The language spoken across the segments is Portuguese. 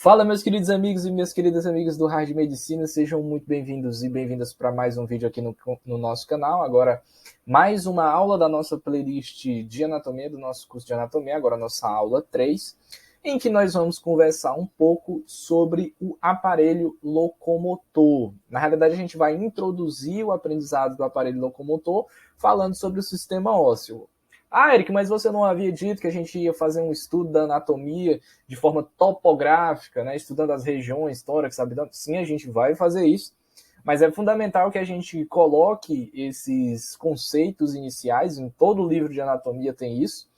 Fala, meus queridos amigos e minhas queridas amigas do Hard Medicina, sejam muito bem-vindos e bem-vindas para mais um vídeo aqui no nosso canal. Agora, mais uma aula da nossa playlist de anatomia, do nosso curso de anatomia, agora nossa aula 3, em que nós vamos conversar um pouco sobre o aparelho locomotor. Na realidade, a gente vai introduzir o aprendizado do aparelho locomotor falando sobre o sistema ósseo. Ah, Eric, mas você não havia dito que a gente ia fazer um estudo da anatomia de forma topográfica, né? Estudando as regiões, tórax, abdômen? Sim, a gente vai fazer isso, mas é fundamental que a gente coloque esses conceitos iniciais, em todo livro de anatomia tem isso,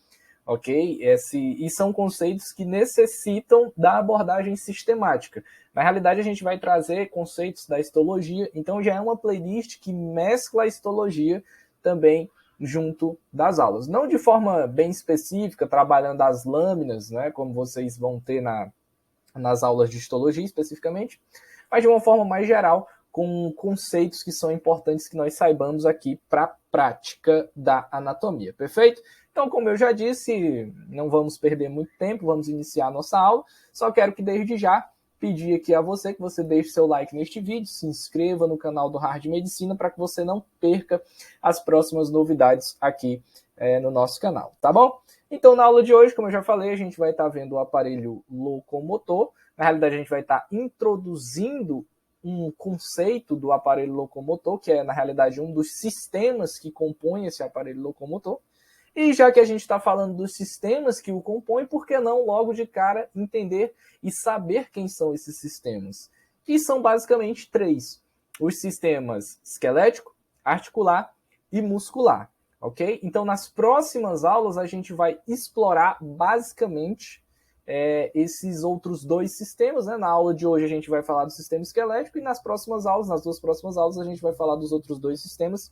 ok? E são conceitos que necessitam da abordagem sistemática. Na realidade, a gente vai trazer conceitos da histologia, então já é uma playlist que mescla a histologia também junto das aulas. Não de forma bem específica, trabalhando as lâminas, né, como vocês vão ter nas aulas de histologia especificamente, mas de uma forma mais geral, com conceitos que são importantes que nós saibamos aqui para a prática da anatomia, perfeito? Então, como eu já disse, não vamos perder muito tempo, vamos iniciar a nossa aula. Só quero que desde já pedir aqui a você que você deixe seu like neste vídeo, se inscreva no canal do Hard Medicina para que você não perca as próximas novidades aqui no nosso canal, tá bom? Então, na aula de hoje, como eu já falei, a gente vai estar vendo o aparelho locomotor. Na realidade, a gente vai estar introduzindo um conceito do aparelho locomotor, que é, na realidade, um dos sistemas que compõem esse aparelho locomotor. E já que a gente está falando dos sistemas que o compõem, por que não logo de cara entender e saber quem são esses sistemas? Que são basicamente três: os sistemas esquelético, articular e muscular, ok? Então, nas próximas aulas, a gente vai explorar basicamente esses outros dois sistemas, né? Na aula de hoje a gente vai falar do sistema esquelético e nas próximas aulas, nas duas próximas aulas, a gente vai falar dos outros dois sistemas,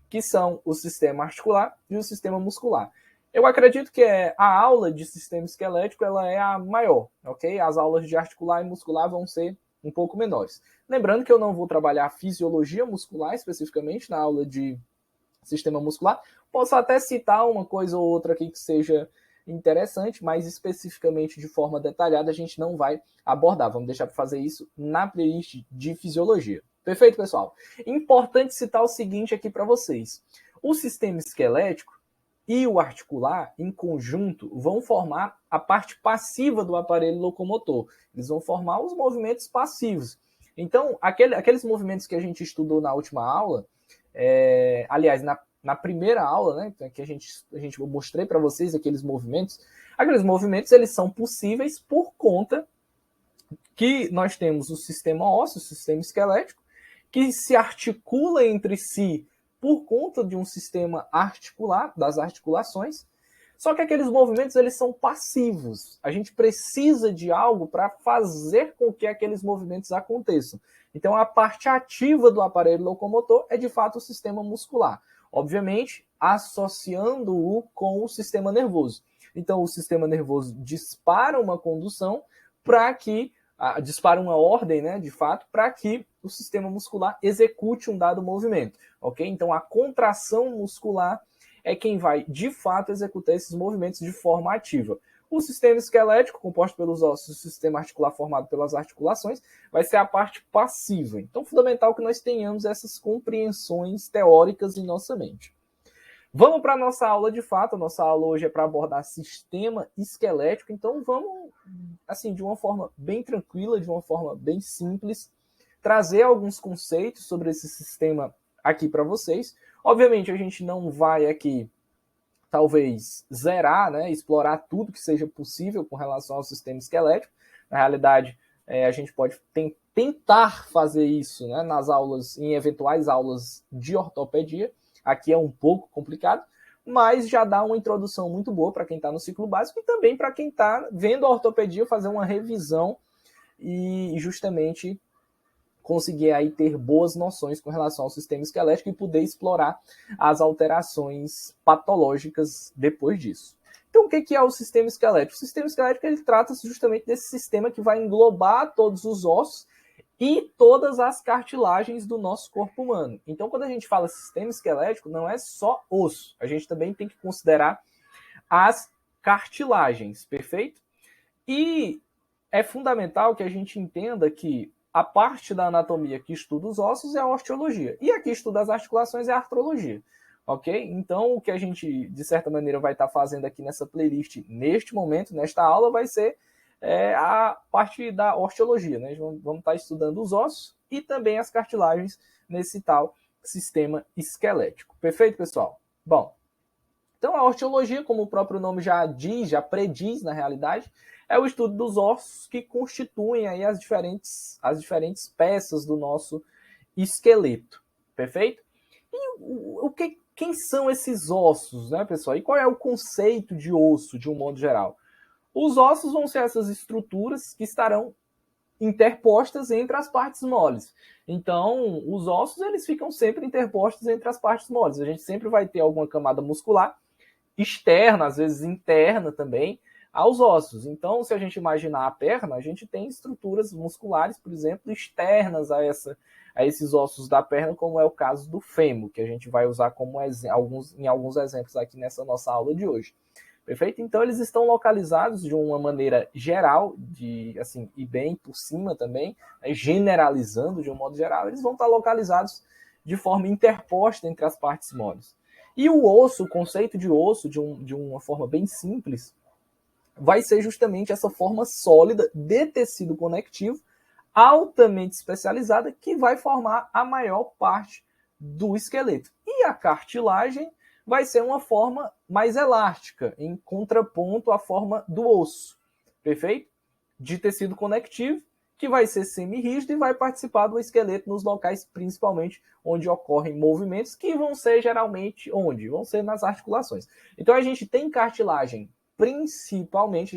que são o sistema articular e o sistema muscular. Eu acredito que a aula de sistema esquelético ela é a maior, ok? As aulas de articular e muscular vão ser um pouco menores. Lembrando que eu não vou trabalhar fisiologia muscular especificamente na aula de sistema muscular. Posso até citar uma coisa ou outra aqui que seja interessante, mas especificamente de forma detalhada a gente não vai abordar. Vamos deixar para fazer isso na playlist de fisiologia. Perfeito, pessoal? Importante citar o seguinte aqui para vocês. O sistema esquelético e o articular, em conjunto, vão formar a parte passiva do aparelho locomotor. Eles vão formar os movimentos passivos. Então, aqueles movimentos que a gente estudou na última aula, aliás, na primeira aula, né, que a gente eu mostrei para vocês aqueles movimentos eles são possíveis por conta que nós temos o sistema ósseo, o sistema esquelético, que se articula entre si por conta de um sistema articular, das articulações, só que aqueles movimentos eles são passivos. A gente precisa de algo para fazer com que aqueles movimentos aconteçam. Então, a parte ativa do aparelho locomotor é, de fato, o sistema muscular. Obviamente, associando-o com o sistema nervoso. Então, o sistema nervoso dispara uma condução para que dispara uma ordem, né, de fato, para que o sistema muscular execute um dado movimento, ok? Então, a contração muscular é quem vai, de fato, executar esses movimentos de forma ativa. O sistema esquelético, composto pelos ossos, o sistema articular formado pelas articulações, vai ser a parte passiva. Então, fundamental que nós tenhamos essas compreensões teóricas em nossa mente. Vamos para a nossa aula de fato. A nossa aula hoje é para abordar sistema esquelético. Então, vamos, assim, de uma forma bem tranquila, de uma forma bem simples, trazer alguns conceitos sobre esse sistema aqui para vocês. Obviamente, a gente não vai aqui, talvez, zerar, né, explorar tudo que seja possível com relação ao sistema esquelético. Na realidade, a gente pode tentar fazer isso, né, nas aulas, em eventuais aulas de ortopedia. Aqui é um pouco complicado, mas já dá uma introdução muito boa para quem está no ciclo básico e também para quem está vendo a ortopedia fazer uma revisão e justamente conseguir aí ter boas noções com relação ao sistema esquelético e poder explorar as alterações patológicas depois disso. Então, o que é o sistema esquelético? O sistema esquelético ele trata-se justamente desse sistema que vai englobar todos os ossos e todas as cartilagens do nosso corpo humano. Então, quando a gente fala sistema esquelético, não é só osso. A gente também tem que considerar as cartilagens, perfeito? E é fundamental que a gente entenda que a parte da anatomia que estuda os ossos é a osteologia, e a que estuda as articulações é a artrologia, ok? Então, o que a gente, de certa maneira, vai estar fazendo aqui nessa playlist, neste momento, nesta aula, vai ser a parte da osteologia, né? Vamos estar estudando os ossos e também as cartilagens nesse tal sistema esquelético. Perfeito, pessoal? Bom, então a osteologia, como o próprio nome já diz, já prediz na realidade, é o estudo dos ossos que constituem aí as diferentes peças do nosso esqueleto. Perfeito? E quem são esses ossos, né, pessoal? E qual é o conceito de osso, de um modo geral? Os ossos vão ser essas estruturas que estarão interpostas entre as partes moles. Então, os ossos eles ficam sempre interpostos entre as partes moles. A gente sempre vai ter alguma camada muscular externa, às vezes interna também, aos ossos. Então, se a gente imaginar a perna, a gente tem estruturas musculares, por exemplo, externas a esses ossos da perna, como é o caso do fêmur, que a gente vai usar como em alguns exemplos aqui nessa nossa aula de hoje. Perfeito? Então, eles estão localizados de uma maneira geral, e bem por cima também, né, generalizando de um modo geral, eles vão estar localizados de forma interposta entre as partes moles. E o osso, o conceito de osso, de uma forma bem simples, vai ser justamente essa forma sólida de tecido conectivo, altamente especializada, que vai formar a maior parte do esqueleto. E a cartilagem vai ser uma forma mais elástica, em contraponto à forma do osso, perfeito? De tecido conectivo, que vai ser semi-rígido e vai participar do esqueleto nos locais, principalmente, onde ocorrem movimentos, que vão ser geralmente onde? Vão ser nas articulações. Então, a gente tem cartilagem principalmente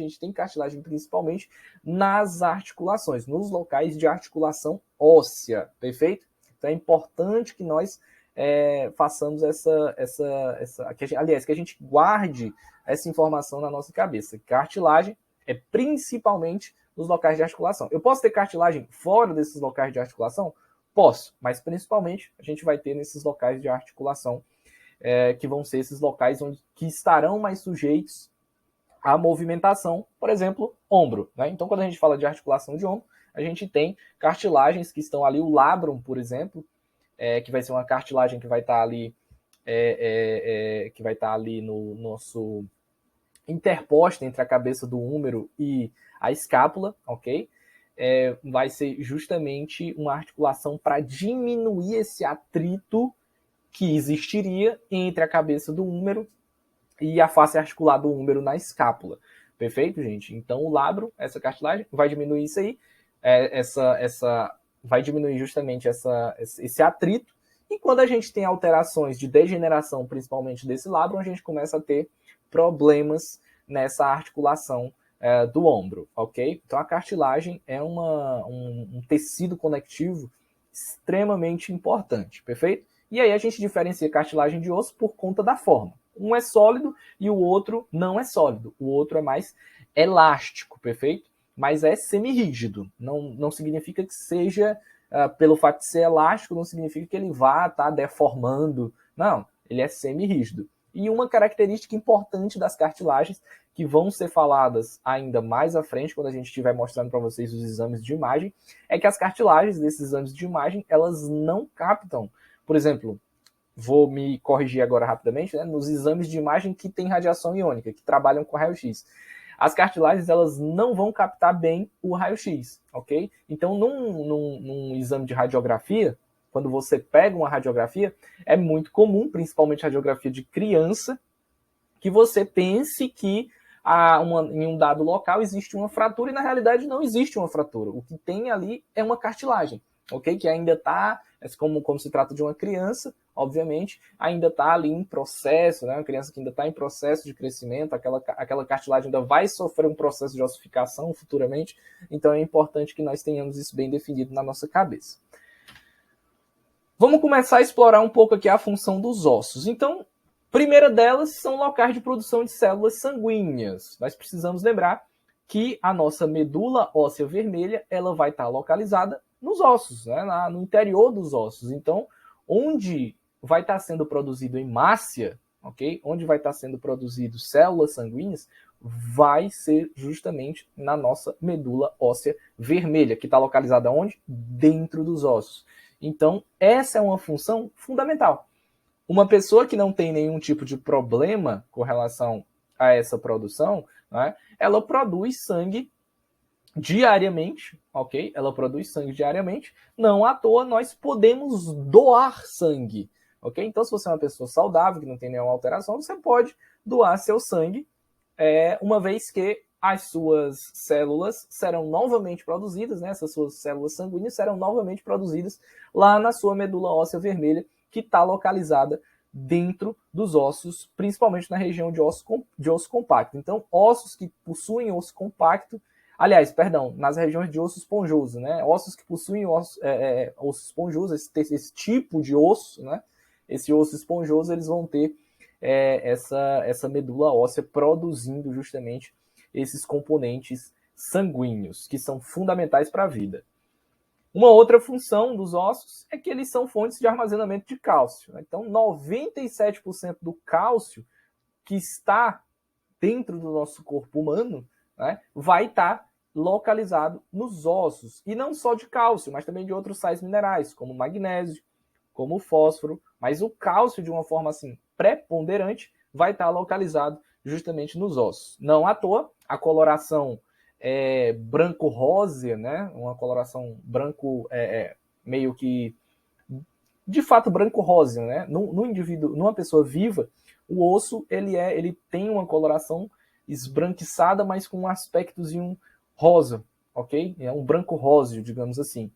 nas articulações, nos locais de articulação óssea, perfeito? Então, é importante que nós façamos que a gente guarde essa informação na nossa cabeça. Cartilagem é principalmente nos locais de articulação. Eu posso ter cartilagem fora desses locais de articulação? Posso, mas principalmente a gente vai ter nesses locais de articulação, que vão ser esses locais que estarão mais sujeitos à movimentação, por exemplo, ombro, né? Então, quando a gente fala de articulação de ombro, a gente tem cartilagens que estão ali, o labrum, por exemplo, que vai ser uma cartilagem que vai estar ali, no nosso interposta entre a cabeça do húmero e a escápula, ok? Vai ser justamente uma articulação para diminuir esse atrito que existiria entre a cabeça do húmero e a face articular do húmero na escápula. Perfeito, gente? Então, o labro, essa cartilagem, vai diminuir isso aí, vai diminuir justamente esse atrito, e quando a gente tem alterações de degeneração, principalmente desse labro, a gente começa a ter problemas nessa articulação do ombro, ok? Então, a cartilagem é um tecido conectivo extremamente importante, perfeito? E aí a gente diferencia cartilagem de osso por conta da forma. Um é sólido e o outro não é sólido. O outro é mais elástico, perfeito? Mas é semirrígido. Não significa que seja, pelo fato de ser elástico, não significa que ele vá estar deformando. Não, ele é semirrígido. E uma característica importante das cartilagens, que vão ser faladas ainda mais à frente, quando a gente estiver mostrando para vocês os exames de imagem, é que as cartilagens desses exames de imagem, elas não captam, por exemplo, vou me corrigir agora rapidamente, né, nos exames de imagem que tem radiação iônica, que trabalham com raio-x. As cartilagens, elas não vão captar bem o raio-x, ok? Então, num exame de radiografia, quando você pega uma radiografia, é muito comum, principalmente radiografia de criança, que você pense que em um dado local existe uma fratura, e na realidade não existe uma fratura. O que tem ali é uma cartilagem, ok? Que ainda está, como se trata de uma criança, obviamente, ainda está ali em processo, né? Uma criança que ainda está em processo de crescimento, aquela cartilagem ainda vai sofrer um processo de ossificação futuramente, então é importante que nós tenhamos isso bem definido na nossa cabeça. Vamos começar a explorar um pouco aqui a função dos ossos. Então, primeira delas são locais de produção de células sanguíneas. Nós precisamos lembrar que a nossa medula óssea vermelha, ela vai estar localizada nos ossos, né? No interior dos ossos. Então, onde vai estar sendo produzido hemácia, ok? Onde vai estar sendo produzido células sanguíneas, vai ser justamente na nossa medula óssea vermelha, que está localizada onde? Dentro dos ossos. Então, essa é uma função fundamental. Uma pessoa que não tem nenhum tipo de problema com relação a essa produção, né, ela produz sangue diariamente, ok? Ela produz sangue diariamente. Não à toa nós podemos doar sangue, ok? Então, se você é uma pessoa saudável, que não tem nenhuma alteração, você pode doar seu sangue, uma vez que as suas células serão novamente produzidas, né? Essas suas células sanguíneas serão novamente produzidas lá na sua medula óssea vermelha, que está localizada dentro dos ossos, principalmente na região de osso compacto. Então, ossos que possuem osso compacto, aliás, perdão, nas regiões de osso esponjoso, né? Ossos que possuem osso esponjoso, esse tipo de osso, né? Esse osso esponjoso, eles vão ter essa medula óssea produzindo justamente esses componentes sanguíneos, que são fundamentais para a vida. Uma outra função dos ossos é que eles são fontes de armazenamento de cálcio. Então, 97% do cálcio que está dentro do nosso corpo humano, né, vai estar localizado nos ossos. E não só de cálcio, mas também de outros sais minerais, como magnésio, como fósforo. Mas o cálcio, de uma forma assim preponderante, vai estar localizado justamente nos ossos. Não à toa, a coloração branco-rósea, né? Uma coloração branco meio que de fato branco-rósea, né? No indivíduo, numa pessoa viva, o osso ele tem uma coloração esbranquiçada, mas com um aspectozinho rosa, ok? É um branco róseo, digamos assim.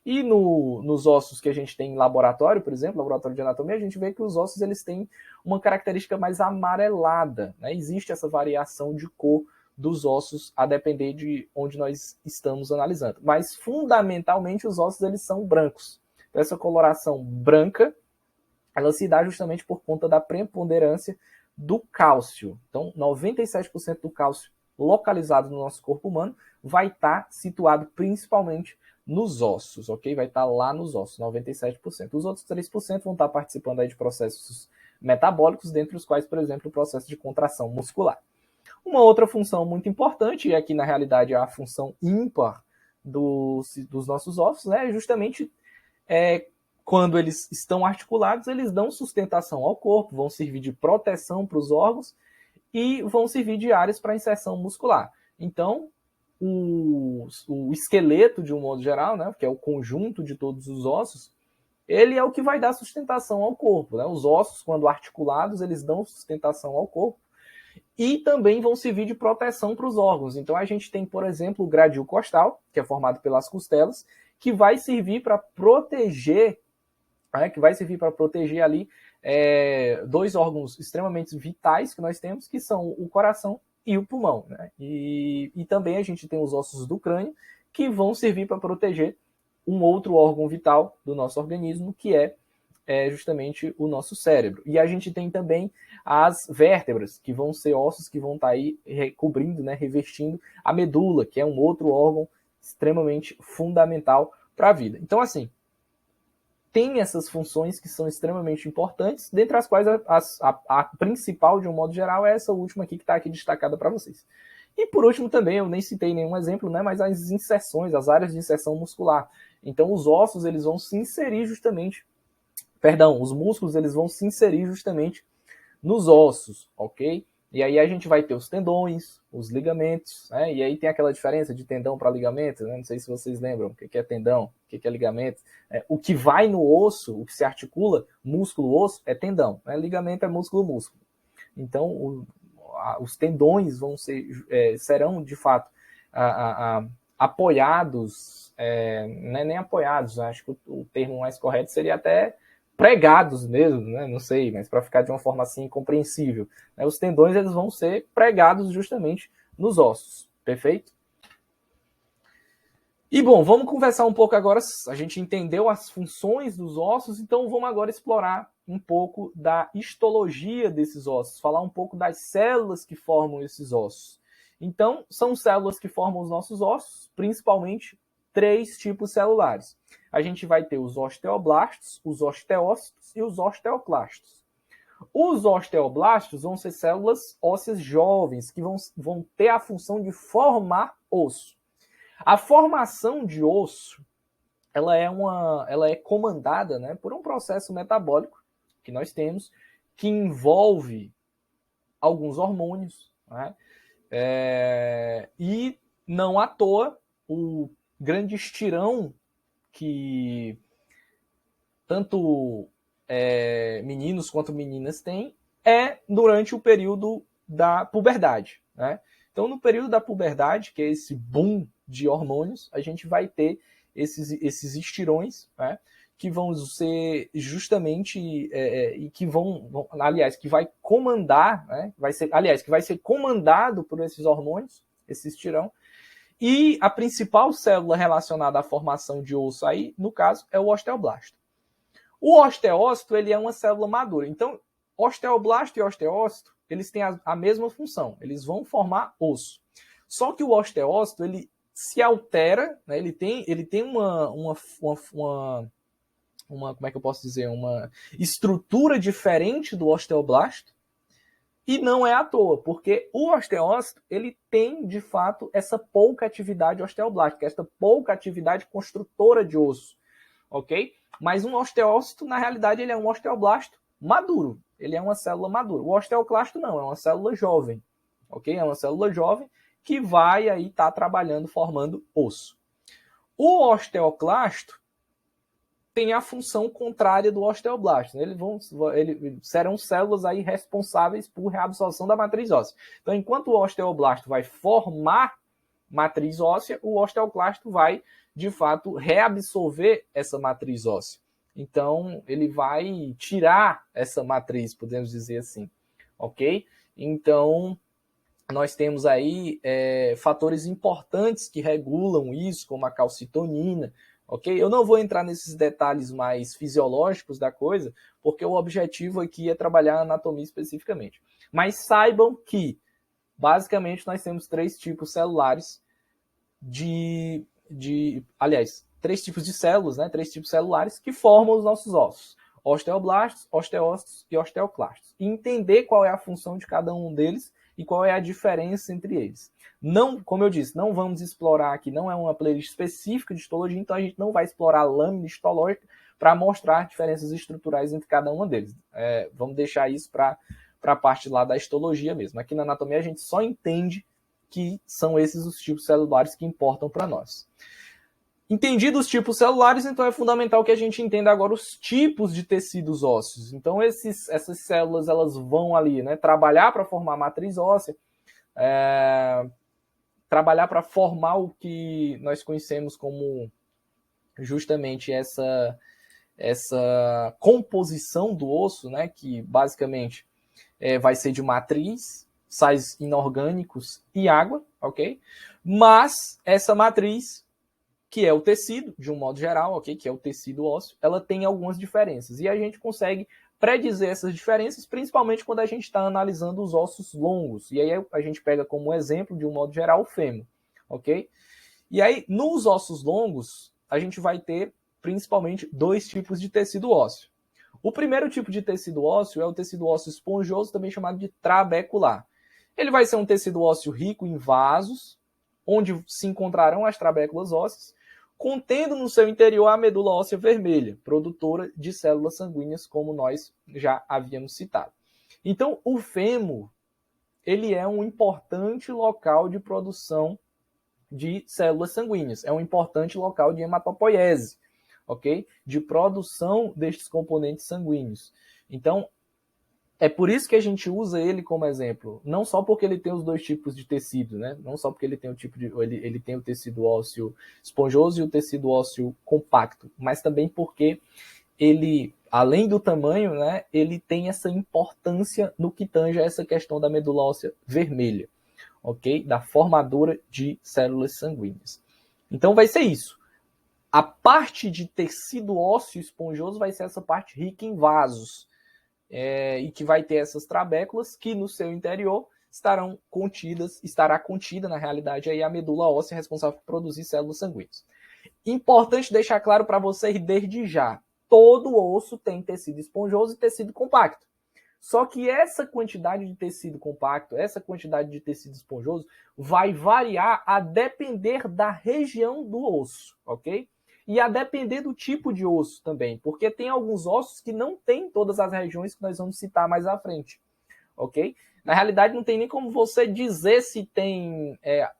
E nos ossos que a gente tem em laboratório, por exemplo, laboratório de anatomia, a gente vê que os ossos eles têm uma característica mais amarelada, né? Existe essa variação de cor dos ossos a depender de onde nós estamos analisando. Mas, fundamentalmente, os ossos eles são brancos. Então, essa coloração branca, ela se dá justamente por conta da preponderância do cálcio. Então, 97% do cálcio localizado no nosso corpo humano vai estar situado principalmente nos ossos, ok? Vai estar lá nos ossos, 97%. Os outros 3% vão estar participando aí de processos metabólicos, dentre os quais, por exemplo, o processo de contração muscular. Uma outra função muito importante, e aqui na realidade é a função ímpar dos nossos ossos, né, é justamente quando eles estão articulados, eles dão sustentação ao corpo, vão servir de proteção para os órgãos e vão servir de áreas para inserção muscular. Então, o esqueleto, de um modo geral, né, que é o conjunto de todos os ossos, ele é o que vai dar sustentação ao corpo. Né? Os ossos, quando articulados, eles dão sustentação ao corpo e também vão servir de proteção para os órgãos. Então, a gente tem, por exemplo, o gradil costal, que é formado pelas costelas, que vai servir para proteger, ali dois órgãos extremamente vitais que nós temos, que são o coração e o pulmão. Né? E também a gente tem os ossos do crânio, que vão servir para proteger um outro órgão vital do nosso organismo, que é justamente o nosso cérebro. E a gente tem também as vértebras, que vão ser ossos que vão estar aí recobrindo, né, revestindo a medula, que é um outro órgão extremamente fundamental para a vida. Então, assim, tem essas funções que são extremamente importantes, dentre as quais a principal, de um modo geral, é essa última aqui que está aqui destacada para vocês. E por último também, eu nem citei nenhum exemplo, né, mas as inserções, as áreas de inserção muscular. Então, os ossos eles vão se inserir justamente, os músculos eles vão se inserir justamente nos ossos, ok? E aí a gente vai ter os tendões, os ligamentos, né? E aí tem aquela diferença de tendão para ligamento, né? Não sei se vocês lembram o que é tendão, o que é ligamento. O que vai no osso, o que se articula, músculo-osso, é tendão, né? Ligamento é músculo-músculo. Então, os tendões vão serão, de fato, apoiados, não é nem apoiados, acho que o termo mais correto seria até pregados mesmo, né? Não sei, mas para ficar de uma forma assim compreensível. Né? Os tendões eles vão ser pregados justamente nos ossos, perfeito? E bom, vamos conversar um pouco agora, a gente entendeu as funções dos ossos, então vamos agora explorar um pouco da histologia desses ossos, falar um pouco das células que formam esses ossos. Então, são células que formam os nossos ossos, principalmente 3 tipos celulares. A gente vai ter os osteoblastos, os osteócitos e os osteoclastos. Os osteoblastos vão ser células ósseas jovens, que vão ter a função de formar osso. A formação de osso, ela é comandada, né, por um processo metabólico que nós temos, que envolve alguns hormônios, né? E não à toa, o grande estirão que tanto meninos quanto meninas têm é durante o período da puberdade, né? Então, no período da puberdade, que é esse boom de hormônios, a gente vai ter esses estirões, né, que vão ser justamente e que aliás, que vai comandar, né, que vai ser comandado por esses hormônios, esse estirão. E a principal célula relacionada à formação de osso aí, no caso, é o osteoblasto. O osteócito, ele é uma célula madura. Então, osteoblasto e osteócito, eles têm a mesma função. Eles vão formar osso. Só que o osteócito, ele se altera, né? Ele tem uma como é que eu posso dizer? Uma estrutura diferente do osteoblasto. E não é à toa, porque o osteócito, ele tem, de fato, essa pouca atividade osteoblástica, essa pouca atividade construtora de osso, ok? Mas um osteócito, na realidade, ele é um osteoblasto maduro. Ele é uma célula madura. O osteoclasto não, é uma célula jovem, ok? É uma célula jovem que vai aí estar trabalhando, formando osso. O osteoclasto tem a função contrária do osteoblasto. Eles serão células aí responsáveis por reabsorção da matriz óssea. Então, enquanto o osteoblasto vai formar matriz óssea, o osteoclasto vai, de fato, reabsorver essa matriz óssea. Então, ele vai tirar essa matriz, podemos dizer assim, ok? Então, nós temos aí fatores importantes que regulam isso, como a calcitonina, ok? Eu não vou entrar nesses detalhes mais fisiológicos da coisa, porque o objetivo aqui é trabalhar a anatomia especificamente. Mas saibam que, basicamente, nós temos três tipos celulares aliás, três tipos de células, né? Três tipos celulares que formam os nossos ossos. Osteoblastos, osteócitos e osteoclastos. E entender qual é a função de cada um deles e qual é a diferença entre eles. Não, como eu disse, não vamos explorar aqui, não é uma playlist específica de histologia, então a gente não vai explorar a lâmina histológica para mostrar diferenças estruturais entre cada uma deles. Vamos deixar isso para a parte lá da histologia mesmo. Aqui na anatomia a gente só entende que são esses os tipos celulares que importam para nós. Entendidos os tipos celulares, então é fundamental que a gente entenda agora os tipos de tecidos ósseos. Então essas células elas vão ali, né, trabalhar para formar a matriz óssea, trabalhar para formar o que nós conhecemos como justamente essa composição do osso, né, que basicamente vai ser de matriz, sais inorgânicos e água, ok? Mas essa matriz, que é o tecido, de um modo geral, ok? Que é o tecido ósseo, ela tem algumas diferenças. E a gente consegue predizer essas diferenças, principalmente quando a gente está analisando os ossos longos. E aí a gente pega como exemplo, de um modo geral, o fêmur, ok? E aí, nos ossos longos, a gente vai ter principalmente dois tipos de tecido ósseo. O primeiro tipo de tecido ósseo é o tecido ósseo esponjoso, também chamado de trabecular. Ele vai ser um tecido ósseo rico em vasos, onde se encontrarão as trabéculas ósseas, contendo no seu interior a medula óssea vermelha, produtora de células sanguíneas, como nós já havíamos citado. Então, o fêmur, ele é um importante local de produção de células sanguíneas, é um importante local de hematopoiese, ok? De produção destes componentes sanguíneos. Então, é por isso que a gente usa ele como exemplo, não só porque ele tem os dois tipos de tecido, né? Não só porque ele tem ele tem o tecido ósseo esponjoso e o tecido ósseo compacto, mas também porque ele, além do tamanho, né, ele tem essa importância no que tange a essa questão da medula óssea vermelha, ok? Da formadora de células sanguíneas. Então vai ser isso. A parte de tecido ósseo esponjoso vai ser essa parte rica em vasos, e que vai ter essas trabéculas que no seu interior estará contida, na realidade, aí a medula óssea responsável por produzir células sanguíneas. Importante deixar claro para vocês desde já, todo osso tem tecido esponjoso e tecido compacto. Só que essa quantidade de tecido compacto, essa quantidade de tecido esponjoso, vai variar a depender da região do osso, ok? E a depender do tipo de osso também, porque tem alguns ossos que não tem todas as regiões que nós vamos citar mais à frente, ok? Na realidade, não tem nem como você dizer se tem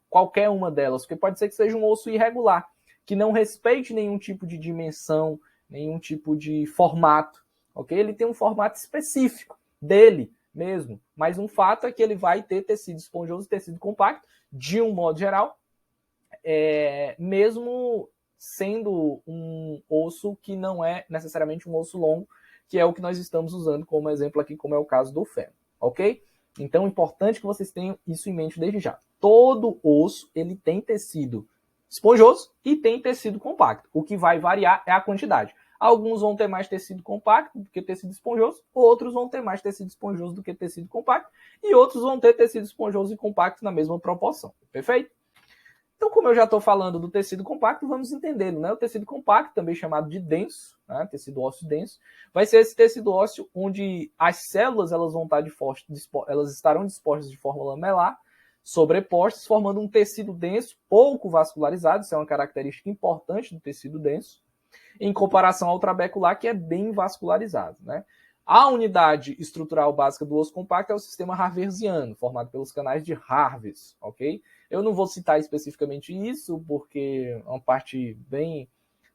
qualquer uma delas, porque pode ser que seja um osso irregular, que não respeite nenhum tipo de dimensão, nenhum tipo de formato, ok? Ele tem um formato específico dele mesmo, mas um fato é que ele vai ter tecido esponjoso e tecido compacto, de um modo geral, mesmo sendo um osso que não é necessariamente um osso longo, que é o que nós estamos usando como exemplo aqui, como é o caso do fêmur, ok? Então, é importante que vocês tenham isso em mente desde já. Todo osso, ele tem tecido esponjoso e tem tecido compacto. O que vai variar é a quantidade. Alguns vão ter mais tecido compacto do que tecido esponjoso, outros vão ter mais tecido esponjoso do que tecido compacto, e outros vão ter tecido esponjoso e compacto na mesma proporção. Perfeito? Então, como eu já estou falando do tecido compacto, vamos entendê-lo, né? O tecido compacto, também chamado de denso, né? Tecido ósseo denso, vai ser esse tecido ósseo onde as células elas vão estar elas estarão dispostas de forma lamelar, sobrepostas, formando um tecido denso, pouco vascularizado. Isso é uma característica importante do tecido denso, em comparação ao trabecular, que é bem vascularizado, né? A unidade estrutural básica do osso compacto é o sistema harvesiano, formado pelos canais de Harves, ok? Eu não vou citar especificamente isso, porque é uma parte bem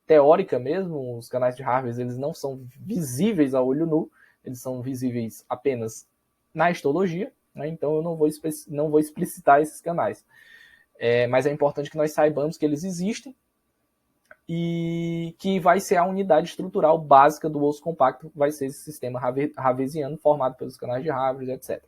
teórica mesmo. Os canais de Harves, eles não são visíveis a olho nu, eles são visíveis apenas na histologia, né? Então eu não vou explicitar esses canais. Mas é importante que nós saibamos que eles existem, e que vai ser a unidade estrutural básica do osso compacto, vai ser esse sistema harvesiano formado pelos canais de Harvard, etc.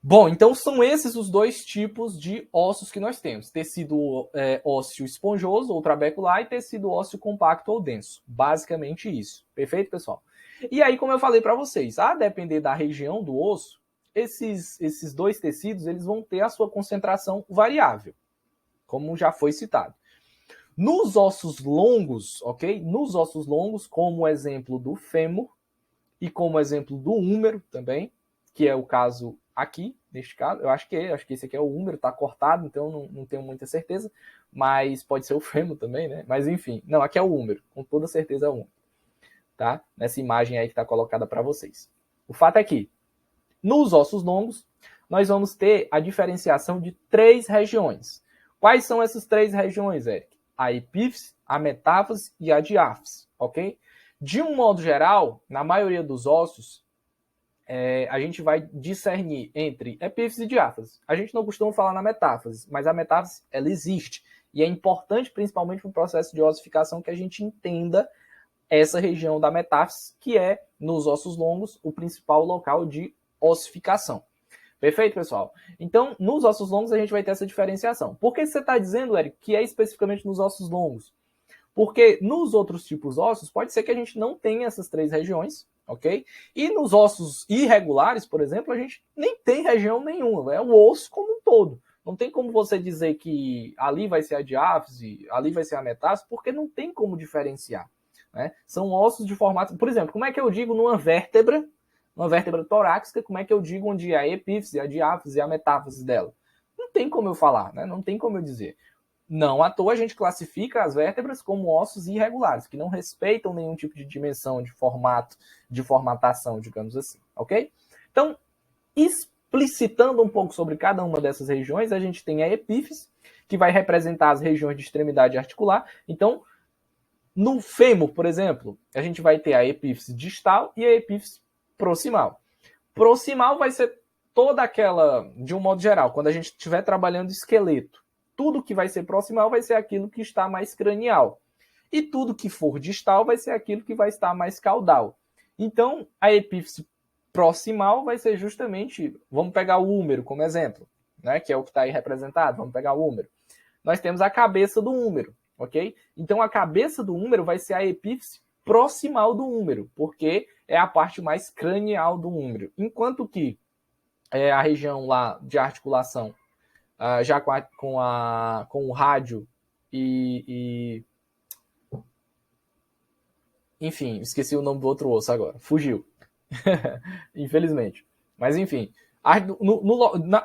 Bom, então são esses os dois tipos de ossos que nós temos. Tecido ósseo esponjoso ou trabecular e tecido ósseo compacto ou denso. Basicamente isso. Perfeito, pessoal? E aí, como eu falei para vocês, a depender da região do osso, esses dois tecidos eles vão ter a sua concentração variável, como já foi citado. Nos ossos longos, ok? Nos ossos longos, como exemplo do fêmur e como exemplo do húmero também, que é o caso aqui, neste caso, eu acho que esse aqui é o húmero, tá cortado, então não tenho muita certeza, mas pode ser o fêmur também, né? Mas enfim, não, aqui é o húmero, com toda certeza é o húmero, tá? Nessa imagem aí que está colocada para vocês. O fato é que, nos ossos longos, nós vamos ter a diferenciação de 3 regiões. Quais são essas 3 regiões, Eric? A epífise, a metáfise e a diáfise, ok? De um modo geral, na maioria dos ossos, a gente vai discernir entre epífise e diáfise. A gente não costuma falar na metáfise, mas a metáfise, ela existe. E é importante, principalmente no processo de ossificação, que a gente entenda essa região da metáfise, que é, nos ossos longos, o principal local de ossificação. Perfeito, pessoal? Então, nos ossos longos a gente vai ter essa diferenciação. Por que você está dizendo, Eric, que é especificamente nos ossos longos? Porque nos outros tipos ósseos, pode ser que a gente não tenha essas 3 regiões, ok? E nos ossos irregulares, por exemplo, a gente nem tem região nenhuma, é o osso como um todo. Não tem como você dizer que ali vai ser a diáfise, ali vai ser a metáfise, porque não tem como diferenciar, né? São ossos de formato... Por exemplo, como é que eu digo numa vértebra torácica, como é que eu digo onde é a epífise, a diáfise e a metáfise dela? Não tem como eu falar, né? Não tem como eu dizer. Não à toa a gente classifica as vértebras como ossos irregulares, que não respeitam nenhum tipo de dimensão, de formato, de formatação, digamos assim, ok? Então, explicitando um pouco sobre cada uma dessas regiões, a gente tem a epífise, que vai representar as regiões de extremidade articular. Então, no fêmur, por exemplo, a gente vai ter a epífise distal e a epífise proximal. Proximal vai ser toda aquela, de um modo geral, quando a gente estiver trabalhando esqueleto, tudo que vai ser proximal vai ser aquilo que está mais cranial. E tudo que for distal vai ser aquilo que vai estar mais caudal. Então, a epífise proximal vai ser justamente, vamos pegar o húmero como exemplo, né, que é o que está aí representado, vamos pegar o húmero. Nós temos a cabeça do húmero, ok? Então, a cabeça do húmero vai ser a epífise proximal do húmero, porque é a parte mais cranial do húmero. Enquanto que a região lá de articulação, já com o rádio enfim, esqueci o nome do outro osso agora, fugiu. Infelizmente. Mas enfim,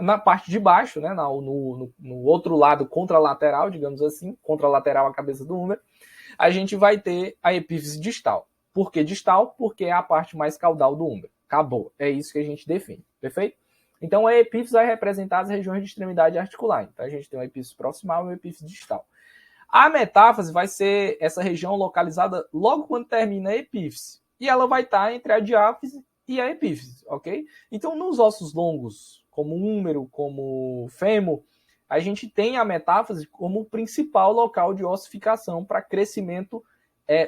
na parte de baixo, né, no outro lado contralateral, digamos assim, contralateral à cabeça do húmero, a gente vai ter a epífise distal. Por que distal? Porque é a parte mais caudal do húmero. Acabou. É isso que a gente define. Perfeito? Então a epífise vai representar as regiões de extremidade articular. Então a gente tem uma epífise proximal e uma epífise distal. A metáfase vai ser essa região localizada logo quando termina a epífise. E ela vai estar entre a diáfise e a epífise, ok? Então, nos ossos longos, como húmero, como fêmur, a gente tem a metáfase como o principal local de ossificação para crescimento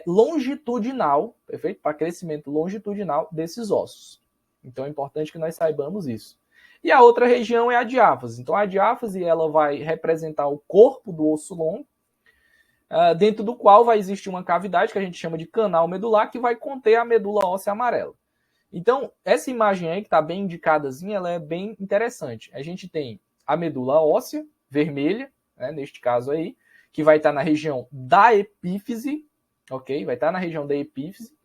longitudinal, perfeito? Para crescimento longitudinal desses ossos. Então, é importante que nós saibamos isso. E a outra região é a diáfase. Então, a diáfase ela vai representar o corpo do osso longo, dentro do qual vai existir uma cavidade que a gente chama de canal medular, que vai conter a medula óssea amarela. Então, essa imagem aí, que está bem indicadazinha, ela é bem interessante. A gente tem a medula óssea vermelha, né, neste caso aí, que vai estar na região da epífise, ok? Vai estar na região da epífise.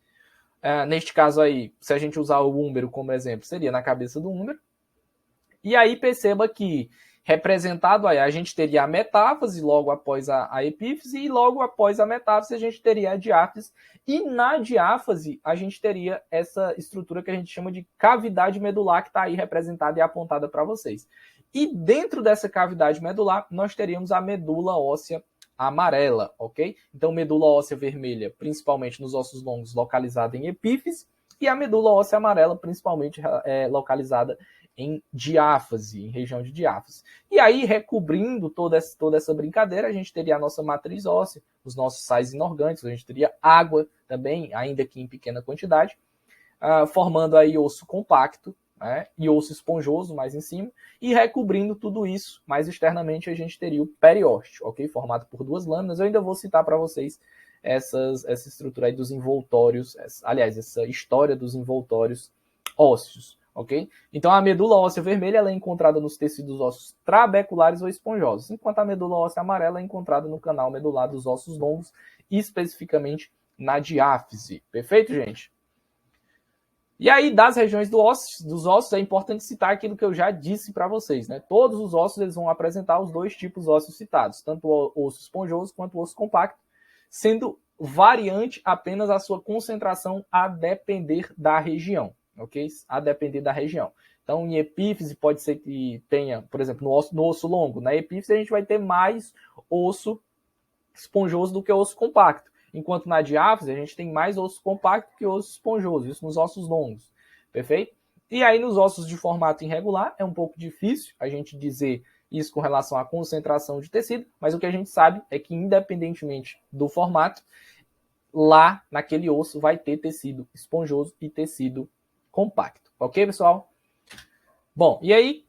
Neste caso aí, se a gente usar o húmero como exemplo, seria na cabeça do húmero. E aí perceba que representado aí, a gente teria a metáfase logo após a epífise, e logo após a metáfase a gente teria a diáfise, e na diáfase a gente teria essa estrutura que a gente chama de cavidade medular, que está aí representada e apontada para vocês. E dentro dessa cavidade medular, nós teríamos a medula óssea amarela, ok? Então, medula óssea vermelha, principalmente nos ossos longos, localizada em epífise, e a medula óssea amarela, principalmente localizada em diáfase, em região de diáfase. E aí, recobrindo toda essa brincadeira, a gente teria a nossa matriz óssea, os nossos sais inorgânicos, a gente teria água também, ainda que em pequena quantidade, formando aí osso compacto, né, e osso esponjoso mais em cima, e recobrindo tudo isso, mais externamente a gente teria o periósteo, ok? Formado por duas lâminas. Eu ainda vou citar para vocês essa estrutura aí dos envoltórios, essa história dos envoltórios ósseos. Ok? Então a medula óssea vermelha ela é encontrada nos tecidos ósseos trabeculares ou esponjosos, enquanto a medula óssea amarela é encontrada no canal medular dos ossos longos, especificamente na diáfise. Perfeito, gente? E aí, das regiões dos ossos, é importante citar aquilo que eu já disse para vocês, né? Todos os ossos eles vão apresentar os dois tipos ósseos citados, tanto o osso esponjoso quanto o osso compacto, sendo variante apenas a sua concentração a depender da região. Ok? A depender da região. Então, em epífise, pode ser que tenha, por exemplo, no osso longo. Na epífise, a gente vai ter mais osso esponjoso do que osso compacto. Enquanto na diáfise, a gente tem mais osso compacto que osso esponjoso. Isso nos ossos longos. Perfeito? E aí, nos ossos de formato irregular, é um pouco difícil a gente dizer isso com relação à concentração de tecido, mas o que a gente sabe é que, independentemente do formato, lá naquele osso vai ter tecido esponjoso e tecido compacto. Ok, pessoal? Bom, e aí,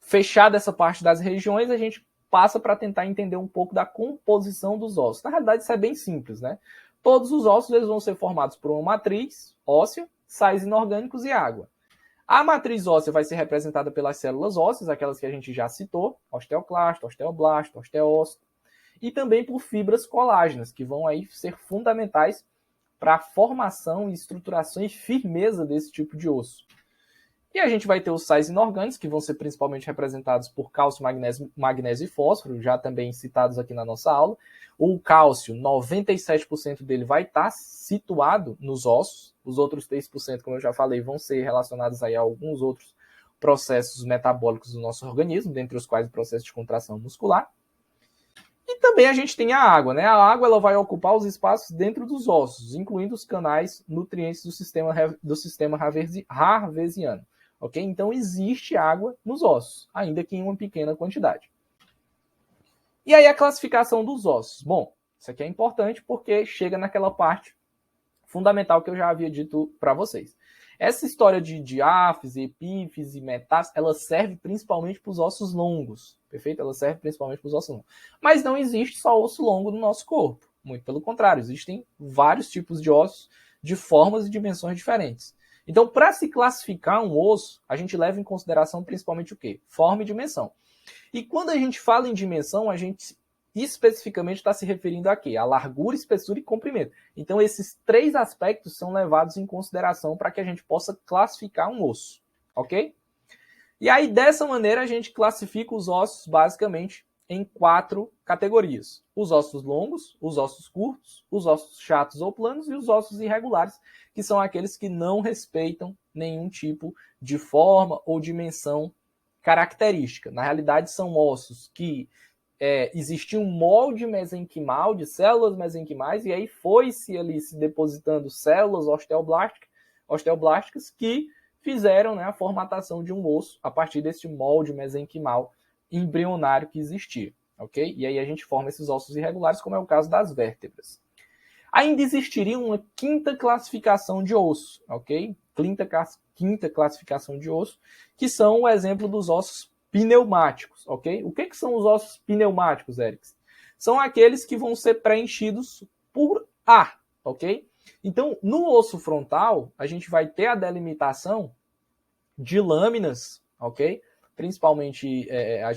fechada essa parte das regiões, a gente passa para tentar entender um pouco da composição dos ossos. Na realidade, isso é bem simples, né? Todos os ossos eles vão ser formados por uma matriz óssea, sais inorgânicos e água. A matriz óssea vai ser representada pelas células ósseas, aquelas que a gente já citou, osteoclasto, osteoblasto, osteócito, e também por fibras colágenas, que vão aí ser fundamentais para a formação e estruturação e firmeza desse tipo de osso. E a gente vai ter os sais inorgânicos, que vão ser principalmente representados por cálcio, magnésio e fósforo, já também citados aqui na nossa aula. O cálcio, 97% dele vai estar situado nos ossos. Os outros 3%, como eu já falei, vão ser relacionados aí a alguns outros processos metabólicos do nosso organismo, dentre os quais o processo de contração muscular. E também a gente tem a água, né? A água ela vai ocupar os espaços dentro dos ossos, incluindo os canais nutrientes do sistema harvesiano. Ok? Então existe água nos ossos, ainda que em uma pequena quantidade. E aí a classificação dos ossos. Bom, isso aqui é importante porque chega naquela parte fundamental que eu já havia dito para vocês. Essa história de diáfise, epífise, metáfise, ela serve principalmente para os ossos longos, perfeito? Ela serve principalmente para os ossos longos. Mas não existe só osso longo no nosso corpo. Muito pelo contrário, existem vários tipos de ossos de formas e dimensões diferentes. Então, para se classificar um osso, a gente leva em consideração principalmente o quê? Forma e dimensão. E quando a gente fala em dimensão, a gente especificamente está se referindo a quê? A largura, espessura e comprimento. Então, esses 3 aspectos são levados em consideração para que a gente possa classificar um osso, ok? E aí, dessa maneira, a gente classifica os ossos basicamente em 4 categorias. Os ossos longos, os ossos curtos, os ossos chatos ou planos e os ossos irregulares, que são aqueles que não respeitam nenhum tipo de forma ou dimensão característica. Na realidade, são ossos que existia um molde mesenquimal de células mesenquimais e aí foi-se ali se depositando células osteoblásticas que fizeram, né, a formatação de um osso a partir desse molde mesenquimal embrionário que existia, ok? E aí a gente forma esses ossos irregulares, como é o caso das vértebras. Ainda existiria uma 5ª classificação de osso, ok? Quinta classificação de osso, que são o exemplo dos ossos pneumáticos, ok? O que são os ossos pneumáticos, Erics? São aqueles que vão ser preenchidos por ar, ok? Então, no osso frontal, a gente vai ter a delimitação de lâminas, ok? Principalmente, a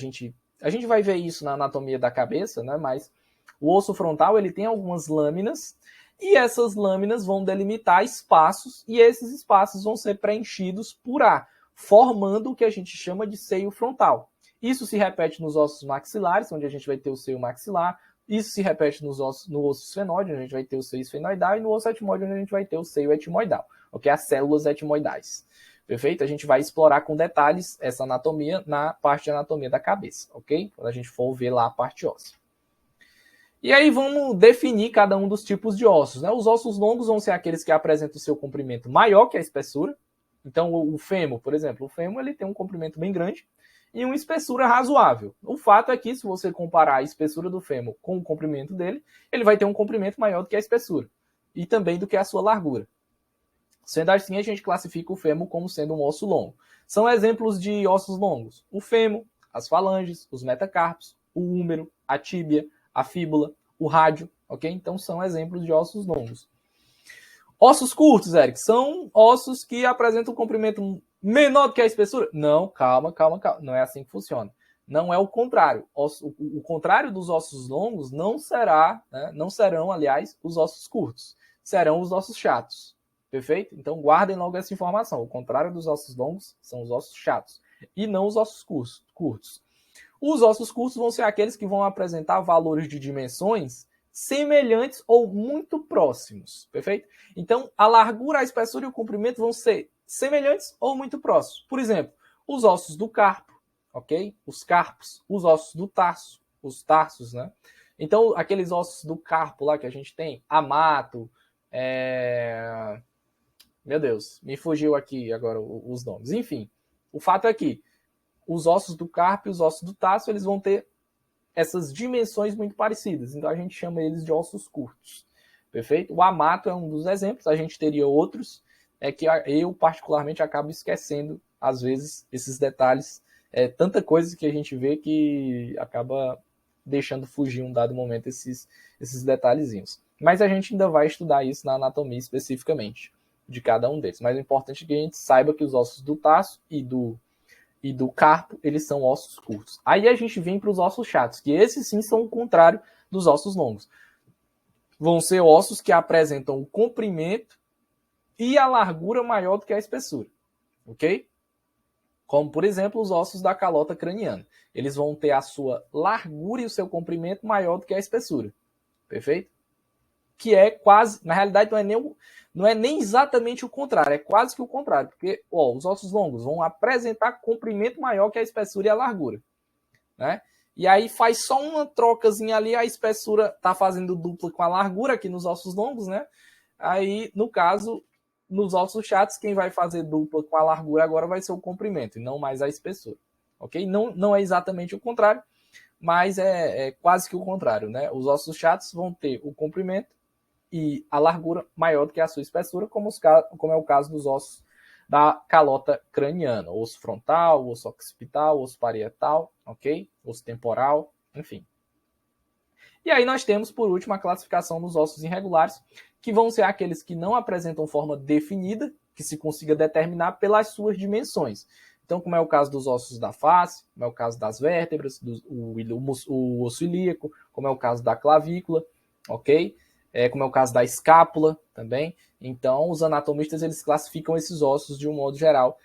gente vai ver isso na anatomia da cabeça, né? Mas o osso frontal, ele tem algumas lâminas, e essas lâminas vão delimitar espaços, e esses espaços vão ser preenchidos por ar, formando o que a gente chama de seio frontal. Isso se repete nos ossos maxilares, onde a gente vai ter o seio maxilar. Isso se repete no osso esfenóide, onde a gente vai ter o seio esfenoidal, e no osso etmoide, onde a gente vai ter o seio etmoidal, ok? As células etmoidais. Perfeito? A gente vai explorar com detalhes essa anatomia na parte de anatomia da cabeça, ok? Quando a gente for ver lá a parte óssea. E aí vamos definir cada um dos tipos de ossos, né? Os ossos longos vão ser aqueles que apresentam o seu comprimento maior que a espessura. Então, o fêmur, por exemplo, o fêmur ele tem um comprimento bem grande e uma espessura razoável. O fato é que, se você comparar a espessura do fêmur com o comprimento dele, ele vai ter um comprimento maior do que a espessura e também do que a sua largura. Sendo assim, a gente classifica o fêmur como sendo um osso longo. São exemplos de ossos longos: o fêmur, as falanges, os metacarpos, o húmero, a tíbia, a fíbula, o rádio, ok? Então, são exemplos de ossos longos. Ossos curtos, Eric, são ossos que apresentam um comprimento menor do que a espessura? Não, calma. Não é assim que funciona. Não é o contrário. O contrário dos ossos longos não serão, aliás, os ossos curtos. Serão os ossos chatos. Perfeito? Então, guardem logo essa informação. O contrário dos ossos longos são os ossos chatos e não os ossos curtos. Os ossos curtos vão ser aqueles que vão apresentar valores de dimensões semelhantes ou muito próximos, perfeito? Então, a largura, a espessura e o comprimento vão ser semelhantes ou muito próximos. Por exemplo, os ossos do carpo, ok? Os carpos, os ossos do tarso, os tarsos, né? Então, aqueles ossos do carpo lá que a gente tem, amato, meu Deus, me fugiu aqui agora os nomes. Enfim, o fato é que os ossos do carpo e os ossos do tarso, eles vão ter essas dimensões muito parecidas. Então, a gente chama eles de ossos curtos. Perfeito? O amato é um dos exemplos. A gente teria outros, que eu, particularmente, acabo esquecendo, às vezes, esses detalhes. É tanta coisa que a gente vê que acaba deixando fugir um dado momento esses detalhezinhos. Mas a gente ainda vai estudar isso na anatomia especificamente de cada um deles. Mas o importante é que a gente saiba que os ossos do tarso e do carpo, eles são ossos curtos. Aí a gente vem para os ossos chatos, que esses sim são o contrário dos ossos longos. Vão ser ossos que apresentam o comprimento e a largura maior do que a espessura, ok? Como, por exemplo, os ossos da calota craniana. Eles vão ter a sua largura e o seu comprimento maior do que a espessura, perfeito? Que é quase, na realidade não é nem exatamente o contrário, é quase que o contrário, porque os ossos longos vão apresentar comprimento maior que a espessura e a largura, né? E aí faz só uma trocazinha ali, a espessura está fazendo dupla com a largura aqui nos ossos longos, né? Aí, no caso, nos ossos chatos, quem vai fazer dupla com a largura agora vai ser o comprimento, e não mais a espessura, ok? Não é exatamente o contrário, mas é quase que o contrário, né? Os ossos chatos vão ter o comprimento e a largura maior do que a sua espessura, como é o caso dos ossos da calota craniana, osso frontal, osso occipital, osso parietal, ok? Osso temporal, enfim. E aí nós temos, por último, a classificação dos ossos irregulares, que vão ser aqueles que não apresentam forma definida, que se consiga determinar pelas suas dimensões. Então, como é o caso dos ossos da face, como é o caso das vértebras, o osso ilíaco, como é o caso da clavícula, ok? Como é o caso da escápula também. Então, os anatomistas eles classificam esses ossos de um modo geral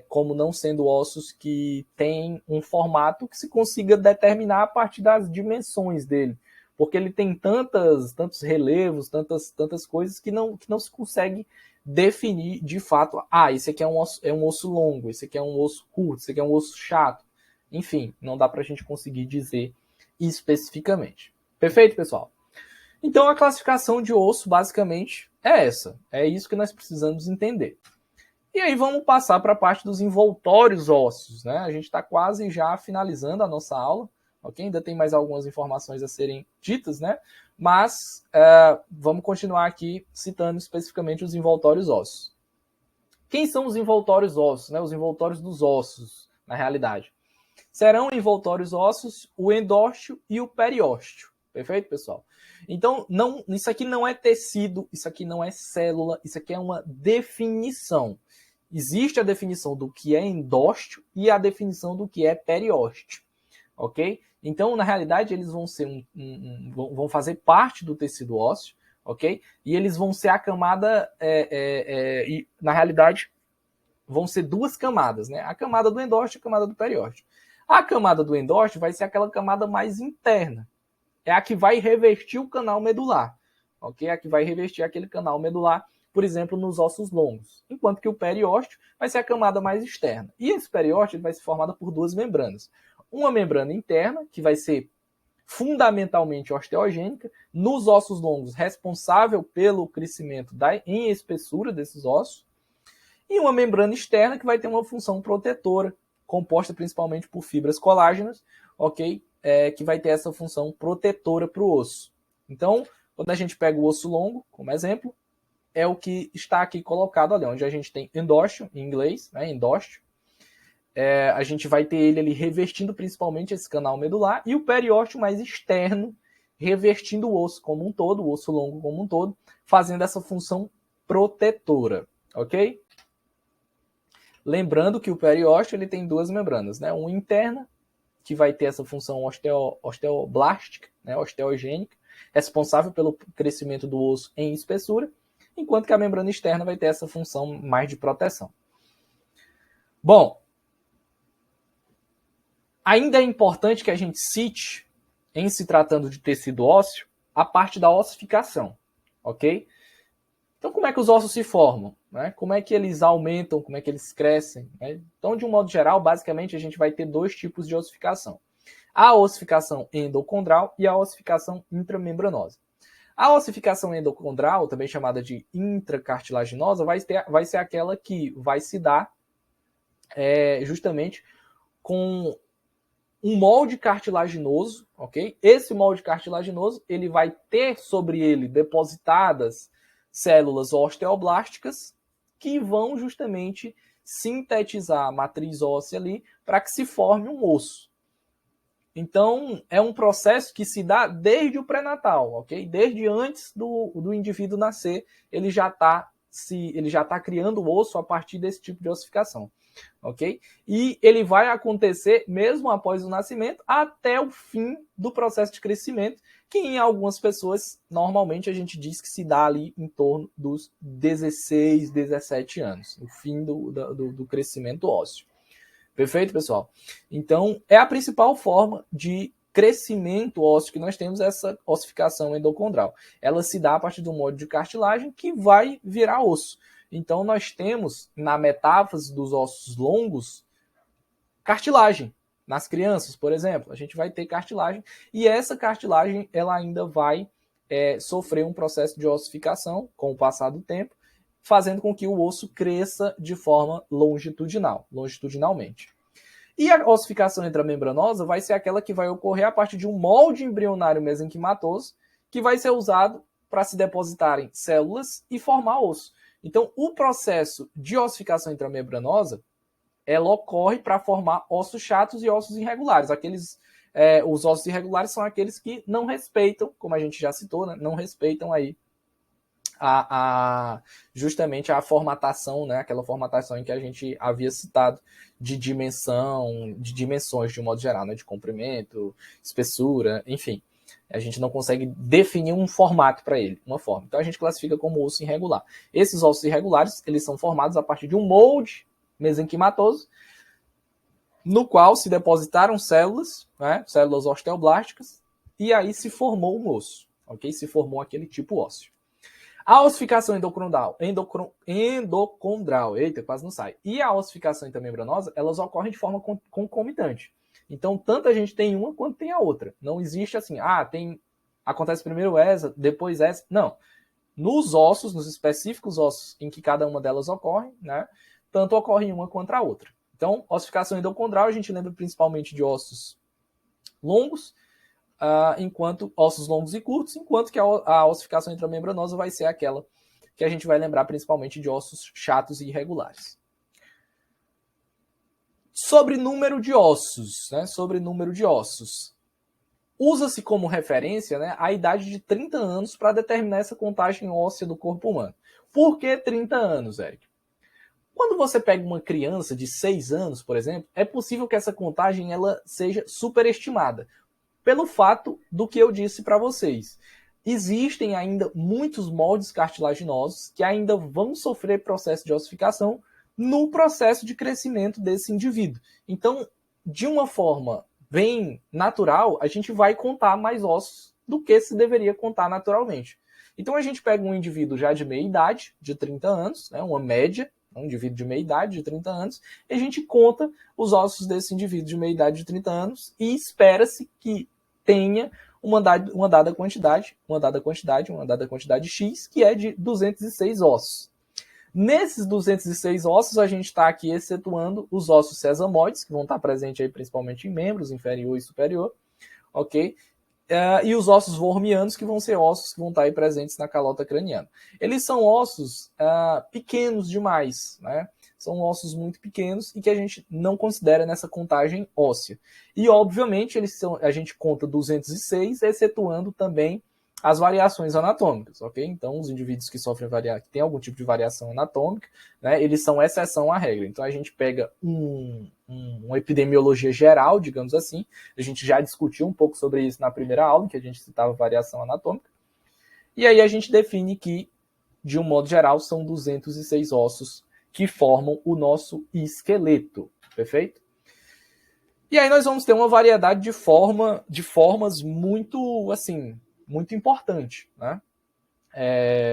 como não sendo ossos que têm um formato que se consiga determinar a partir das dimensões dele, porque ele tem tantos relevos, tantas coisas que não se consegue definir de fato, esse aqui é um osso longo, esse aqui é um osso curto, esse aqui é um osso chato. Enfim, não dá para a gente conseguir dizer especificamente. Perfeito, pessoal? Então, a classificação de osso, basicamente, é essa. É isso que nós precisamos entender. E aí vamos passar para a parte dos envoltórios ósseos, né? A gente está quase já finalizando a nossa aula, ok? Ainda tem mais algumas informações a serem ditas, né? Mas vamos continuar aqui citando especificamente os envoltórios ósseos. Quem são os envoltórios ósseos, né? Os envoltórios dos ossos, na realidade. Serão envoltórios ósseos o endósteo e o periósteo. Perfeito, pessoal? Então, isso aqui não é tecido, isso aqui não é célula, isso aqui é uma definição. Existe a definição do que é endósteo e a definição do que é periósteo, ok? Então, na realidade, eles vão ser vão fazer parte do tecido ósseo, ok? E eles vão ser a camada, e na realidade, vão ser duas camadas, né? A camada do endósteo e a camada do periósteo. A camada do endósteo vai ser aquela camada mais interna. É a que vai revestir o canal medular, ok? A que vai revestir aquele canal medular, por exemplo, nos ossos longos. Enquanto que o periósteo vai ser a camada mais externa. E esse periósteo vai ser formado por duas membranas. Uma membrana interna, que vai ser fundamentalmente osteogênica, nos ossos longos, responsável pelo crescimento em espessura desses ossos, e uma membrana externa que vai ter uma função protetora, composta principalmente por fibras colágenas, ok? Que vai ter essa função protetora para o osso. Então, quando a gente pega o osso longo, como exemplo, é o que está aqui colocado ali, onde a gente tem endósteo, em inglês, né, endósteo. A gente vai ter ele ali revestindo principalmente esse canal medular, e o periósteo mais externo, revestindo o osso como um todo, o osso longo como um todo, fazendo essa função protetora, ok? Lembrando que o periósteo ele tem duas membranas, né? Uma interna, que vai ter essa função osteoblástica, né? Osteogênica, responsável pelo crescimento do osso em espessura, enquanto que a membrana externa vai ter essa função mais de proteção. Bom, ainda é importante que a gente cite, em se tratando de tecido ósseo, a parte da ossificação, ok? Então, como é que os ossos se formam? Né? Como é que eles aumentam? Como é que eles crescem? Né? Então, de um modo geral, basicamente, a gente vai ter dois tipos de ossificação. A ossificação endocondral e a ossificação intramembranosa. A ossificação endocondral, também chamada de intracartilaginosa, vai ser aquela que vai se dar justamente com um molde cartilaginoso, ok? Esse molde cartilaginoso, ele vai ter sobre ele depositadas células osteoblásticas que vão justamente sintetizar a matriz óssea ali para que se forme um osso. Então, é um processo que se dá desde o pré-natal, ok? Desde antes do indivíduo nascer, ele já está criando o osso a partir desse tipo de ossificação, ok? E ele vai acontecer mesmo após o nascimento até o fim do processo de crescimento, que em algumas pessoas, normalmente a gente diz que se dá ali em torno dos 16, 17 anos, o fim do crescimento ósseo. Perfeito, pessoal? Então, é a principal forma de crescimento ósseo que nós temos, essa ossificação endocondral. Ela se dá a partir do molde de cartilagem que vai virar osso. Então, nós temos, na metáfase dos ossos longos, cartilagem. Nas crianças, por exemplo, a gente vai ter cartilagem, e essa cartilagem ela ainda vai sofrer um processo de ossificação com o passar do tempo, fazendo com que o osso cresça de forma longitudinalmente. E a ossificação intramembranosa vai ser aquela que vai ocorrer a partir de um molde embrionário mesenquimatoso, que vai ser usado para se depositarem células e formar osso. Então, o processo de ossificação intramembranosa, ela ocorre para formar ossos chatos e ossos irregulares. Os ossos irregulares são aqueles que não respeitam, como a gente já citou, né, não respeitam aí justamente a formatação, né? Aquela formatação em que a gente havia citado de dimensões de um modo geral, né? De comprimento, espessura, enfim. A gente não consegue definir um formato para ele, uma forma. Então a gente classifica como osso irregular. Esses ossos irregulares, eles são formados a partir de um molde mesenquimatoso, no qual se depositaram células, né? Células osteoblásticas, e aí se formou um osso, ok? Se formou aquele tipo ósseo. A ossificação endocondral, eita, quase não sai. E a ossificação intramembranosa, elas ocorrem de forma concomitante. Então, tanto a gente tem uma quanto tem a outra. Não existe assim, acontece primeiro essa, depois essa. Não. Nos ossos, nos específicos ossos em que cada uma delas ocorre, né, tanto ocorre uma quanto a outra. Então, ossificação endocondral, a gente lembra principalmente de ossos longos, enquanto ossos longos e curtos, enquanto que a ossificação intramembranosa vai ser aquela que a gente vai lembrar principalmente de ossos chatos e irregulares. Sobre número de ossos, né? Sobre número de ossos. Usa-se como referência, né, a idade de 30 anos para determinar essa contagem óssea do corpo humano. Por que 30 anos, Eric? Quando você pega uma criança de 6 anos, por exemplo, é possível que essa contagem ela seja superestimada, pelo fato do que eu disse para vocês. Existem ainda muitos moldes cartilaginosos que ainda vão sofrer processo de ossificação no processo de crescimento desse indivíduo. Então, de uma forma bem natural, a gente vai contar mais ossos do que se deveria contar naturalmente. Então, a gente pega um indivíduo já de meia idade, de 30 anos, né, uma média, um indivíduo de meia idade, de 30 anos, e a gente conta os ossos desse indivíduo de meia idade de 30 anos e espera-se que tenha uma dada quantidade X, que é de 206 ossos. Nesses 206 ossos, a gente está aqui excetuando os ossos sesamoides, que vão estar presentes aí principalmente em membros, inferior e superior, ok? E os ossos wormianos, que vão ser ossos que vão estar aí presentes na calota craniana. Eles são ossos pequenos demais, né? São ossos muito pequenos e que a gente não considera nessa contagem óssea. E, obviamente, a gente conta 206, excetuando também as variações anatômicas, ok? Então, os indivíduos que que têm algum tipo de variação anatômica, né, eles são exceção à regra. Então, a gente pega uma epidemiologia geral, digamos assim. A gente já discutiu um pouco sobre isso na primeira aula, que a gente citava variação anatômica. E aí a gente define que, de um modo geral, são 206 ossos que formam o nosso esqueleto, perfeito? E aí nós vamos ter uma variedade de formas muito, assim, muito importante, né?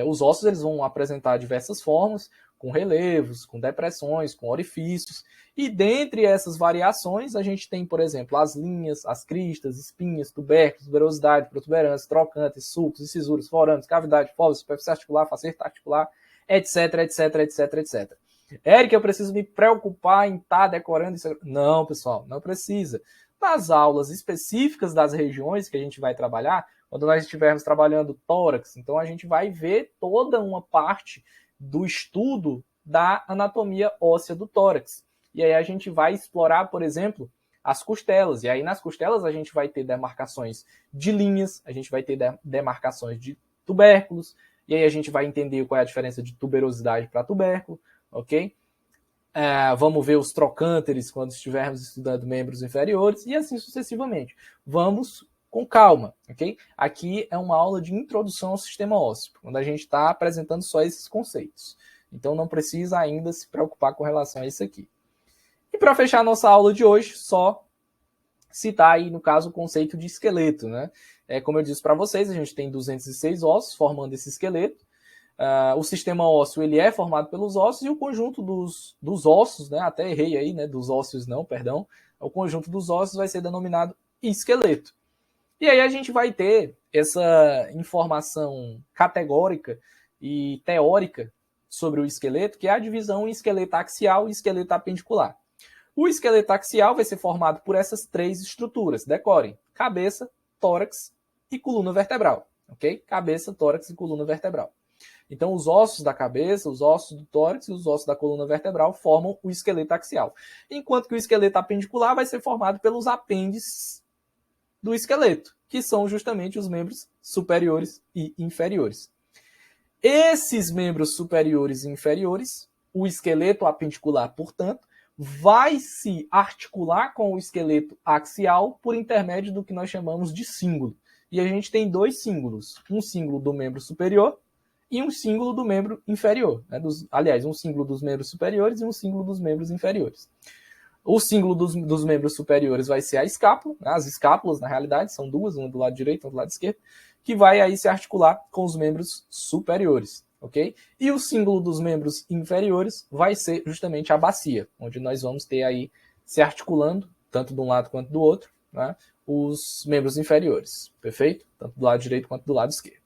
Os ossos eles vão apresentar diversas formas, com relevos, com depressões, com orifícios, e dentre essas variações a gente tem, por exemplo, as linhas, as cristas, espinhas, tubérculos, tuberosidade, protuberância, trocantes, sulcos, incisuras, forames, cavidade, fóvea, superfície articular, faceta articular, etc, etc, etc, etc. Eric, eu preciso me preocupar em estar decorando isso? Não, pessoal, não precisa. Nas aulas específicas das regiões que a gente vai trabalhar, quando nós estivermos trabalhando tórax, então a gente vai ver toda uma parte do estudo da anatomia óssea do tórax. E aí a gente vai explorar, por exemplo, as costelas. E aí nas costelas a gente vai ter demarcações de linhas, a gente vai ter demarcações de tubérculos, e aí a gente vai entender qual é a diferença de tuberosidade para tubérculo, ok? Vamos ver os trocânteres quando estivermos estudando membros inferiores e assim sucessivamente. Vamos com calma, ok? Aqui é uma aula de introdução ao sistema ósseo, quando a gente está apresentando só esses conceitos. Então não precisa ainda se preocupar com relação a isso aqui. E para fechar a nossa aula de hoje, só citar aí, no caso, o conceito de esqueleto, né? Como eu disse para vocês, a gente tem 206 ossos formando esse esqueleto. O sistema ósseo ele é formado pelos ossos e o conjunto dos ossos, né? Até errei aí, né? Dos ósseos não, perdão. O conjunto dos ossos vai ser denominado esqueleto. E aí a gente vai ter essa informação categórica e teórica sobre o esqueleto, que é a divisão em esqueleto axial e esqueleto apendicular. O esqueleto axial vai ser formado por essas três estruturas, decorem: cabeça, tórax e coluna vertebral, ok? Cabeça, tórax e coluna vertebral. Então, os ossos da cabeça, os ossos do tórax e os ossos da coluna vertebral formam o esqueleto axial. Enquanto que o esqueleto apendicular vai ser formado pelos apêndices do esqueleto, que são justamente os membros superiores e inferiores. Esses membros superiores e inferiores, o esqueleto apendicular, portanto, vai se articular com o esqueleto axial por intermédio do que nós chamamos de cíngulo. E a gente tem dois cíngulos, um cíngulo do membro superior e um cíngulo do membro inferior. Né? Aliás, um cíngulo dos membros superiores e um cíngulo dos membros inferiores. O cíngulo dos membros superiores vai ser a escápula, né? As escápulas, na realidade, são duas, uma do lado direito e uma do lado esquerdo, que vai aí se articular com os membros superiores, ok? E o símbolo dos membros inferiores vai ser justamente a bacia, onde nós vamos ter aí se articulando, tanto de um lado quanto do outro, né, os membros inferiores, perfeito? Tanto do lado direito quanto do lado esquerdo.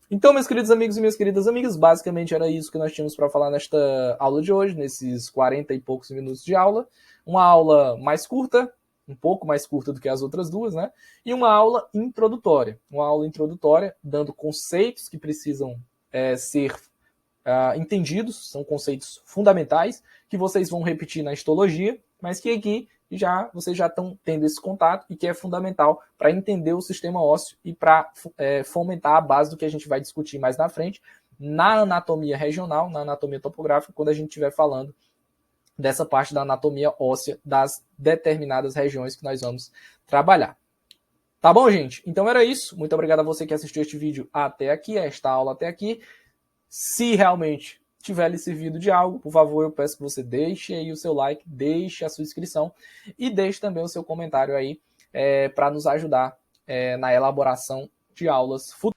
Então, meus queridos amigos e minhas queridas amigas, basicamente era isso que nós tínhamos para falar nesta aula de hoje, nesses 40 e poucos minutos de aula. Uma aula mais curta, um pouco mais curta do que as outras duas, né? E uma aula introdutória. Uma aula introdutória dando conceitos que precisam ser entendidos, são conceitos fundamentais que vocês vão repetir na histologia, mas que aqui vocês já estão tendo esse contato e que é fundamental para entender o sistema ósseo e para fomentar a base do que a gente vai discutir mais na frente na anatomia regional, na anatomia topográfica, quando a gente estiver falando dessa parte da anatomia óssea das determinadas regiões que nós vamos trabalhar. Tá bom, gente? Então era isso. Muito obrigado a você que assistiu este vídeo até aqui, esta aula até aqui. Se realmente tiver lhe servido de algo, por favor, eu peço que você deixe aí o seu like, deixe a sua inscrição e deixe também o seu comentário aí para nos ajudar na elaboração de aulas futuras.